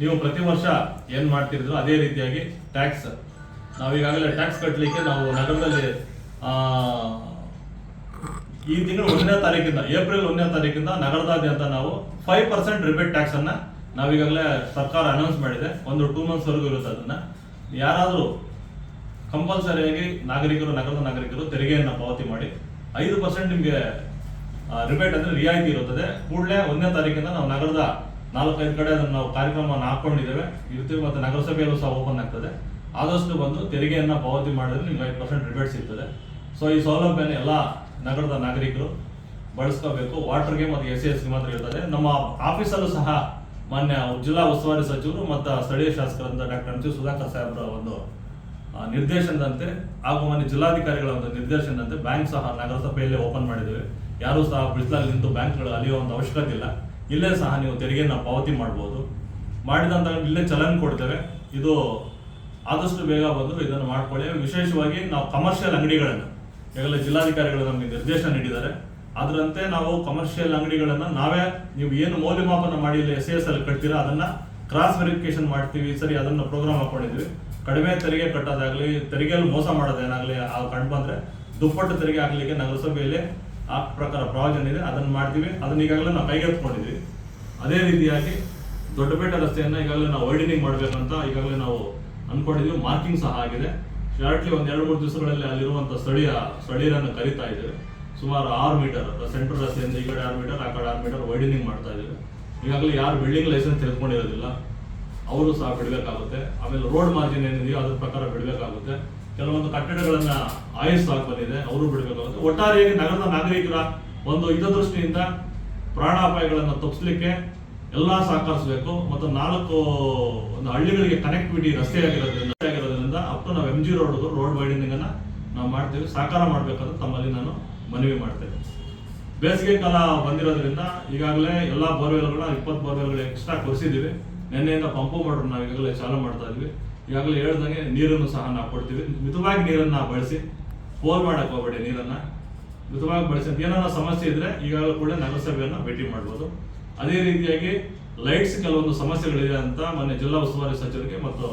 ನೀವು ಪ್ರತಿ ವರ್ಷ ಏನು ಮಾಡ್ತಿರಿದ್ರು ಅದೇ ರೀತಿಯಾಗಿ ಟ್ಯಾಕ್ಸ್ ನಾವೀಗಾಗಲೇ ಟ್ಯಾಕ್ಸ್ ಕಟ್ಟಲಿಕ್ಕೆ ನಾವು ನಗರದಲ್ಲಿ ಈ ತಿಂಗಳು 1ನೇ ತಾರೀಕಿಂದ ಏಪ್ರಿಲ್ 1ನೇ ತಾರೀಕಿಂದ ನಗರದಾದ್ಯಂತ ನಾವು 5% ರಿಬೇಟ್ ಟ್ಯಾಕ್ಸ್ ಅನ್ನ ನಾವೀಗಾಗಲೇ ಸರ್ಕಾರ ಅನೌನ್ಸ್ ಮಾಡಿದೆ. ಒಂದು 2 months ವರೆಗೂ ಇರುತ್ತೆ. ಅದನ್ನ ಯಾರಾದರೂ ಕಂಪಲ್ಸರಿಯಾಗಿ ನಗರದ ನಾಗರಿಕರು ತೆರಿಗೆಯನ್ನು ಪಾವತಿ ಮಾಡಿ 5% ನಿಮಗೆ ರಿಬೇಟ್ ಅಂದ್ರೆ ರಿಯಾಯಿತಿ ಇರುತ್ತದೆ. ಕೂಡಲೇ 1ನೇ ತಾರೀಕಿಂದ ನಾವು ನಗರದ 4-5 ಕಡೆ ಅದನ್ನು ನಾವು ಕಾರ್ಯಕ್ರಮವನ್ನು ಹಾಕೊಂಡಿದ್ದೇವೆ ಇರ್ತೀವಿ. ಮತ್ತು ನಗರಸಭೆಯಲ್ಲೂ ಸಹ ಓಪನ್ ಆಗ್ತದೆ. ಆದಷ್ಟು ಬಂದು ತೆರಿಗೆಯನ್ನು ಪಾವತಿ ಮಾಡಿದ್ರೆ ನಿಮ್ಗೆ 5% ರಿಬೇಟ್ ಸಿಗ್ತದೆ. ಸೊ ಈ ಸೌಲಭ್ಯನ ಎಲ್ಲ ನಗರದ ನಾಗರಿಕರು ಬಳಸ್ಕೋಬೇಕು. ವಾಟರ್ಗೆ ಮತ್ತು SESಗೆ ಮಾತ್ರ ಇರ್ತದೆ. ನಮ್ಮ ಆಫೀಸಲ್ಲೂ ಸಹ ಮಾನ್ಯ ಜಿಲ್ಲಾ ಉಸ್ತುವಾರಿ ಸಚಿವರು ಮತ್ತು ಸ್ಥಳೀಯ ಶಾಸಕರಾದ ಡಾಕ್ಟರ್ ಎಂ. ಸುಧಾಕರ್ ಸಾಹೇಬ್ರ ಒಂದು ನಿರ್ದೇಶನದಂತೆ ಹಾಗೂ ಮಾನ್ಯ ಜಿಲ್ಲಾಧಿಕಾರಿಗಳ ಒಂದು ನಿರ್ದೇಶನದಂತೆ ಬ್ಯಾಂಕ್ ಸಹ ನಗರಸಭೆಯಲ್ಲೇ ಓಪನ್ ಮಾಡಿದ್ದೇವೆ. ಯಾರೂ ಸಹ ಬಿಸಿಲಲ್ಲಿ ನಿಂತು ಬ್ಯಾಂಕ್ಗಳು ಅಲಿಯೋ ಒಂದು ಅವಶ್ಯಕತೆ ಇಲ್ಲ. ಇಲ್ಲೇ ಸಹ ನೀವು ತೆರಿಗೆಯನ್ನು ಪಾವತಿ ಮಾಡ್ಬೋದು. ಮಾಡಿದಂತ ಇಲ್ಲೇ ಚಲನ್ ಕೊಡ್ತೇವೆ. ಇದು ಆದಷ್ಟು ಬೇಗ ಬಂದು ಇದನ್ನು ಮಾಡ್ಕೊಳ್ಳಿ. ವಿಶೇಷವಾಗಿ ನಾವು ಕಮರ್ಷಿಯಲ್ ಅಂಗಡಿಗಳನ್ನು ಈಗಾಗಲೇ ಜಿಲ್ಲಾಧಿಕಾರಿಗಳು ನಮಗೆ ನಿರ್ದೇಶನ ನೀಡಿದ್ದಾರೆ. ಅದರಂತೆ ನಾವು ಕಮರ್ಷಿಯಲ್ ಅಂಗಡಿಗಳನ್ನು ನಾವೇ ನೀವು ಏನು ಮೌಲ್ಯಮಾಪನ ಮಾಡಿ ಇಲ್ಲಿ SES ಅಲ್ಲಿ ಕಟ್ತೀರಾ ಅದನ್ನ ಕ್ರಾಸ್ ವೆರಿಫಿಕೇಶನ್ ಮಾಡ್ತೀವಿ. ಸರಿ, ಅದನ್ನು ಪ್ರೋಗ್ರಾಮ್ ಹಾಕೊಂಡಿದ್ವಿ. ಕಡಿಮೆ ತೆರಿಗೆ ಕಟ್ಟೋದಾಗ್ಲಿ, ತೆರಿಗೆಯಲ್ಲಿ ಮೋಸ ಮಾಡೋದೇನಾಗಲಿ ಕಂಡು ಬಂದ್ರೆ ದುಪ್ಪಟ್ಟು ತೆರಿಗೆ ಹಾಕ್ಲಿಕ್ಕೆ ನಗರಸಭೆಯಲ್ಲಿ ಆ ಪ್ರಕಾರ ಪ್ರಾವಿಷನ್ ಇದೆ. ಅದನ್ನು ಮಾಡ್ತೀವಿ. ಅದನ್ನ ಈಗಾಗಲೇ ನಾವು ಕೈಗೆತ್ತಿಕೊಂಡಿದ್ವಿ. ಅದೇ ರೀತಿಯಾಗಿ ದೊಡ್ಡಪೇಟೆ ರಸ್ತೆಯನ್ನು ಈಗಾಗಲೇ ನಾವು ವೈಡನಿಂಗ್ ಮಾಡಬೇಕಂತ ಈಗಾಗಲೇ ನಾವು ಅನ್ಕೊಂಡಿದ್ವಿ. ಮಾರ್ಕಿಂಗ್ ಸಹ ಆಗಿದೆ. ಶಾರ್ಟ್ಲಿ ಒಂದು 2-3 ದಿವಸಗಳಲ್ಲಿ ಅಲ್ಲಿರುವಂಥ ಸ್ಥಳೀಯರನ್ನು ಕರೀತಾ ಇದ್ದೇವೆ. ಸುಮಾರು 6 ಮೀಟರ್ ಸೆಂಟ್ರಲ್ ರಸ್ತೆಯಿಂದ ಈ ಕಡೆ 6 ಮೀಟರ್, ಆ ಕಡೆ 6 ಮೀಟರ್ ವೈಡನಿಂಗ್ ಮಾಡ್ತಾ ಇದ್ದೇವೆ. ಈಗಾಗಲೇ ಯಾರು ಬಿಲ್ಡಿಂಗ್ ಲೈಸೆನ್ಸ್ ತೆಗೆದುಕೊಂಡಿರೋದಿಲ್ಲ ಅವರು ಸಹ ಬಿಡಬೇಕಾಗುತ್ತೆ. ಆಮೇಲೆ ರೋಡ್ ಮಾರ್ಜಿನ್ ಏನಿದೆಯೋ ಅದ್ರ ಪ್ರಕಾರ ಬಿಡಬೇಕಾಗುತ್ತೆ. ಕೆಲವೊಂದು ಕಟ್ಟಡಗಳನ್ನ ಆಯುಸ್ ಬಂದಿದೆ, ಅವರು ಬಿಡಬೇಕಾಗುತ್ತೆ. ಒಟ್ಟಾರೆಯಾಗಿ ನಗರದ ನಾಗರಿಕರ ಒಂದು ಹಿತದೃಷ್ಟಿಯಿಂದ ಪ್ರಾಣಾಪಾಯಗಳನ್ನು ತಪ್ಪಿಸಲಿಕ್ಕೆ ಎಲ್ಲ ಸಹಕರಿಸಬೇಕು. ಮತ್ತು 4 ಒಂದು ಹಳ್ಳಿಗಳಿಗೆ ಕನೆಕ್ಟಿವಿಟಿ ರಸ್ತೆ ಆಗಿರೋದ್ರಿಂದ ಅಪ್ ಟು ನಾವು MG ರೋಡ್ ವೈಡನಿಂಗ್ ಅನ್ನ ನಾವು ಮಾಡ್ತೇವೆ. ಸಹಕಾರ ಮಾಡಬೇಕಂತ ತಮ್ಮಲ್ಲಿ ನಾನು ಮನವಿ ಮಾಡ್ತೇವೆ. ಬೇಸಿಗೆ ಕಾಲ ಬಂದಿರೋದ್ರಿಂದ ಈಗಾಗಲೇ ಎಲ್ಲ ಬೋರ್ವೆಲ್ಗಳನ್ನ 20 ಬೋರ್ವೆಲ್ಗಳು ಎಕ್ಸ್ಟ್ರಾ ಕೊರಿಸಿದ್ದೀವಿ. ನಿನ್ನೆಯಿಂದ ಪಂಪು ಮೋಟರ್ ನಾವು ಈಗಾಗಲೇ ಚಾಲೂ ಮಾಡ್ತಾ ಇದ್ವಿ. ಈಗಾಗಲೇ ಹೇಳ್ದಂಗೆ ನೀರನ್ನು ಸಹ ನಾವು ಕೊಡ್ತೀವಿ. ಮಿತವಾಗಿ ನೀರನ್ನ ಬಳಸಿ, ಪೋಲ್ ಮಾಡಕ್ಕೆ ಹೋಗಬೇಡಿ. ನೀರನ್ನ ಮಿತವಾಗಿ ಬಳಸಿ. ಅಂತ ಏನಾರ ಸಮಸ್ಯೆ ಇದ್ರೆ ಈಗಾಗಲೇ ಕೂಡ ನಗರಸಭೆಯನ್ನ ಭೇಟಿ ಮಾಡ್ಬೋದು. ಅದೇ ರೀತಿಯಾಗಿ ಲೈಟ್ಸ್ ಕೆಲವೊಂದು ಸಮಸ್ಯೆಗಳಿದೆ ಅಂತ ಮೊನ್ನೆ ಜಿಲ್ಲಾ ಉಸ್ತುವಾರಿ ಸಚಿವರಿಗೆ ಮತ್ತು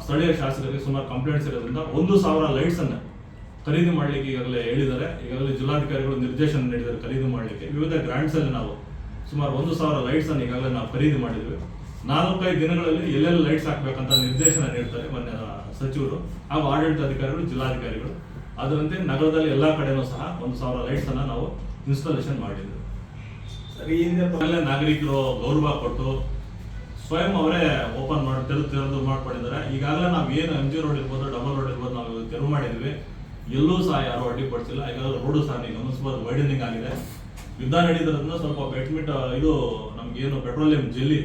ಸ್ಥಳೀಯ ಶಾಸಕರಿಗೆ ಸುಮಾರು ಕಂಪ್ಲೇಂಟ್ಸ್ ಇರೋದ್ರಿಂದ 1,000 ಲೈಟ್ಸ್ ಅನ್ನ ಖರೀದಿ ಮಾಡಲಿಕ್ಕೆ ಈಗಾಗಲೇ ಹೇಳಿದ್ದಾರೆ. ಈಗಾಗಲೇ ಜಿಲ್ಲಾಧಿಕಾರಿಗಳು ನಿರ್ದೇಶನ ನೀಡಿದ್ದಾರೆ ಖರೀದಿ ಮಾಡಲಿಕ್ಕೆ. ವಿವಿಧ ಗ್ರಾಂಟ್ಸ್ ಅಲ್ಲಿ ನಾವು ಸುಮಾರು 1,000 ಲೈಟ್ಸ್ ಅನ್ನು ಈಗಾಗಲೇ ನಾವು ಖರೀದಿ ಮಾಡಿದ್ವಿ. 4-5 ದಿನಗಳಲ್ಲಿ ಎಲ್ಲೆಲ್ಲಿ ಲೈಟ್ಸ್ ಹಾಕ್ಬೇಕಂತ ನಿರ್ದೇಶನ ನೀಡ್ತಾರೆ ಮೊನ್ನೆ ಸಚಿವರು ಹಾಗೂ ಆಡಳಿತಾಧಿಕಾರಿಗಳು, ಜಿಲ್ಲಾಧಿಕಾರಿಗಳು. ಅದರಂತೆ ನಗರದಲ್ಲಿ ಎಲ್ಲಾ ಕಡೆನೂ ಸಹ 1,000 ಲೈಟ್ಸ್ ಅನ್ನ ನಾವು ಇನ್ಸ್ಟಾಲೇಷನ್ ಮಾಡಿದ್ವಿ. ನಾಗರಿಕರು ಗೌರವ ಕೊಟ್ಟು ಸ್ವಯಂ ಅವರೇ ಓಪನ್ ಮಾಡಿ ತೆರೆದು ಮಾಡ್ಕೊಂಡಿದ್ದಾರೆ. ಈಗಾಗಲೇ ನಾವು ಏನು MG ರೋಡ್ ಇರ್ಬೋದು, ಡಬಲ್ ರೋಡ್ ಇರ್ಬೋದು, ನಾವು ತೆರವು ಮಾಡಿದ್ವಿ. ಎಲ್ಲೂ ಸಹ ಯಾರು ಅಡ್ಡಿಪಡಿಸಿಲ್ಲ. ಈಗಾಗಲೇ ರೋಡು ಸಹ ನೀವು ಗಮನಿಸಬಹುದು, ವೈಡನಿಂಗ್ ಆಗಿದೆ. ಯುದ್ಧ ನಡೀದ್ರಿಂದ ಸ್ವಲ್ಪ ಬೆಟ್ಮಿಟ್ ಇದು ನಮ್ಗೇನು ಪೆಟ್ರೋಲಿಯಂ ಜೆಲ್ಲಿ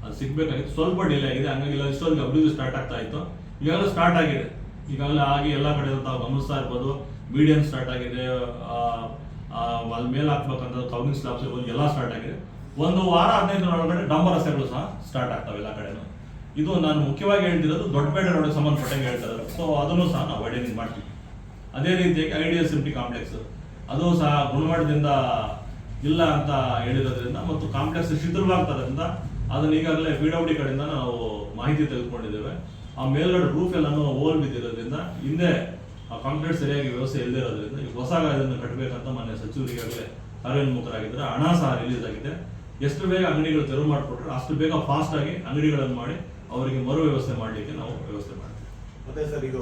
ಅದು ಸಿಗ್ಬೇಕಾಗಿತ್ತು, ಸ್ವಲ್ಪ ಡಿಲೇ ಆಗಿದೆ. ಹಂಗಾಗಿ ಇಷ್ಟೊಂದು ಅಭಿವೃದ್ಧಿ ಸ್ಟಾರ್ಟ್ ಆಗ್ತಾ ಇತ್ತು. ಈಗಾಗಲೇ ಸ್ಟಾರ್ಟ್ ಆಗಿದೆ. ಈಗಾಗಲೇ ಆಗಿ ಎಲ್ಲ ಕಡೆ ತಾವು ಗಮನಿಸ್ತಾ ಇರ್ಬೋದು. ಮೀಡಿಯಂ ಸ್ಟಾರ್ಟ್ ಆಗಿದೆ. ಅಲ್ಲಿ ಮೇಲೆ ಹಾಕ್ಬೇಕಂತ ಕೌನಿಂಗ್ ಸ್ಲಾಬ್ಸ್ ಇರ್ಬೋದು, ಎಲ್ಲ ಸ್ಟಾರ್ಟ್ ಆಗಿದೆ. 1 ವಾರ 15 ದಿನ ಒಳಗಡೆ ಡಂಬರ್ ರಸ್ತೆಗಳು ಸಹ ಸ್ಟಾರ್ಟ್ ಆಗ್ತವೆ ಎಲ್ಲ ಕಡೆನೂ. ಇದು ನಾನು ಮುಖ್ಯವಾಗಿ ಹೇಳ್ತಿರೋದು ದೊಡ್ಡಪೇಟೆ ರೋಡ್ಗೆ ಸಂಬಂಧಪಟ್ಟಂಗೆ ಹೇಳ್ತಾರೆ. ಸೊ ಅದನ್ನು ಸಹ ನಾವು ವೈಡನಿಂಗ್ ಮಾಡ್ತೀವಿ. ಅದೇ ರೀತಿಯಾಗಿ IDSMT ಕಾಂಪ್ಲೆಕ್ಸ್ ಅದು ಸಹ ಗುಣಮಟ್ಟದಿಂದ ಇಲ್ಲ ಅಂತ ಹೇಳಿರೋದ್ರಿಂದ ಮತ್ತು ಕಾಂಪ್ಲೆಕ್ಸ್ ಶಿಥಿಲವಾಗ್ತದ್ರಿಂದ ಅದನ್ನ ಈಗಾಗಲೇ PWD ಕಡೆಯಿಂದ ನಾವು ಮಾಹಿತಿ ತೆಗೆದುಕೊಂಡಿದ್ದೇವೆ. ಆ ಮೇಲ್ಗಡೆ ರೂಫ್ ಎಲ್ಲಾನು ಹೋಲ್ ಬಿದ್ದಿರೋದ್ರಿಂದ ಹಿಂದೆ ಆ ಕಾಂಕ್ರೀಟ್ ಸರಿಯಾಗಿ ವ್ಯವಸ್ಥೆ ಇಲ್ಲದೆ ಇರೋದ್ರಿಂದ ಈಗ ಹೊಸ ಇದನ್ನು ಕಟ್ಟಬೇಕಂತ ಮಾನ್ಯ ಸಚಿವರಿಗಾಗಲೇ ಕಾರ್ಯೋನ್ಮುಖರಾಗಿದ್ದಾರೆ. ಹಣ ಸಹ ರಿಲೀಸ್ ಆಗಿದೆ. ಎಷ್ಟು ಬೇಗ ಅಂಗಡಿಗಳು ತೆರವು ಮಾಡಿಕೊಟ್ರೆ ಅಷ್ಟು ಬೇಗ ಫಾಸ್ಟ್ ಆಗಿ ಅಂಗಡಿಗಳನ್ನು ಮಾಡಿ ಅವರಿಗೆ ಮರು ವ್ಯವಸ್ಥೆ ಮಾಡಲಿಕ್ಕೆ ನಾವು ವ್ಯವಸ್ಥೆ ಮಾಡ್ತೀವಿ. ಮತ್ತೆ ಸರ್, ಇದು